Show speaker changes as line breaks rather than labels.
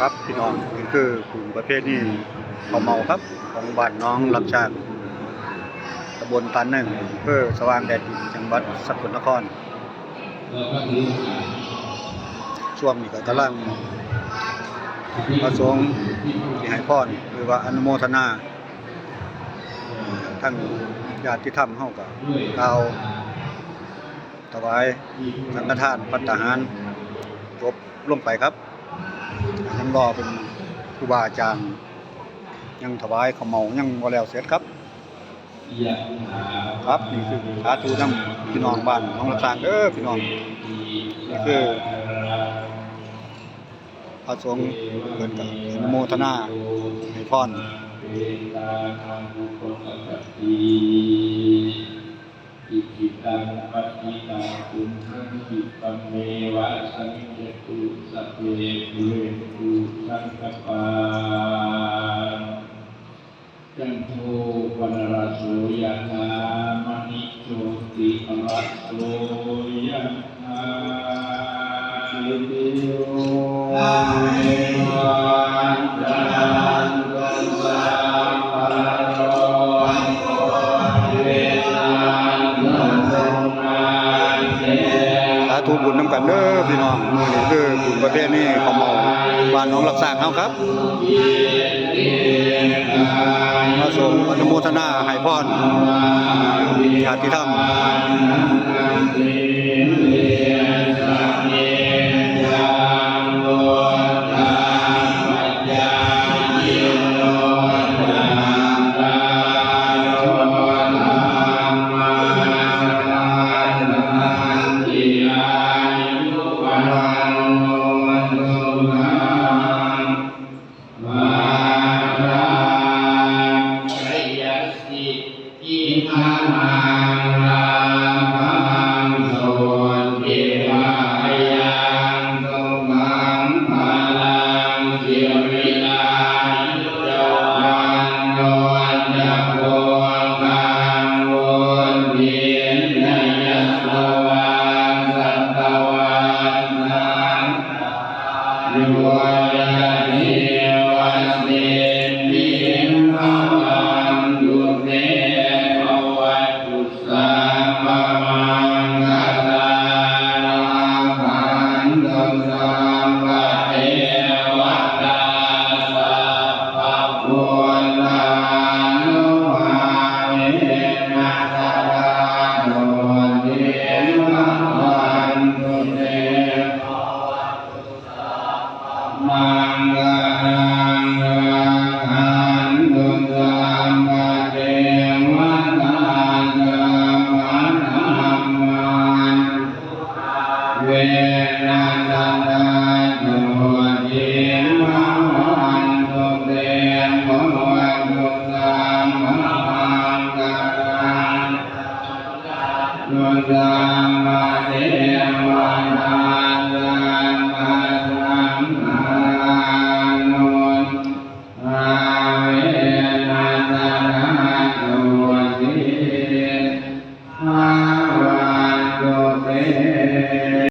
ครับพี่น้องนี่คือกลุ่มประเภทนี้เขาเมาครับของบ้านน้องลำชางตำบลตันหนึ่งอำเภอสว่างแดนดินจังหวัดสกลนครช่วงนี้ก็กำลังประสงค์ที่ให้พรหรือว่าอนุโมทนาทั้งญาติธรรมเฮาก็กล่าวถวายสังฆทานภัตตาหารจบลงไปครับยังรอเป็นครูบาอาจารย์ยังถวายข้าวเมายังบ่แล้วเสร็จครับครับนี่คือสาธุนำพี่น้องบ้านน้องละซางเด้อพี่น้องนี่คือพระสงฆ์เพิ่นก็อนุโมทนาให้พร
อิจิตังปฏิตังตุมหังคิปะเมวะสัมเจตุสัพเพปุเรนตุสังกปาจันโทปนรสโสยถามณิโชติรัสโสยถาสิริโยเมวันจันตุสัพพะโรเวนั
สาธุบุญนำกันเด้อพี่น้องนี่คือบุญประเภทนี้ข้าวเมาบ้านน้องละซางเฮาครับพระสงฆ์อนุโมทนาให้พรญาติธรรม
Nanda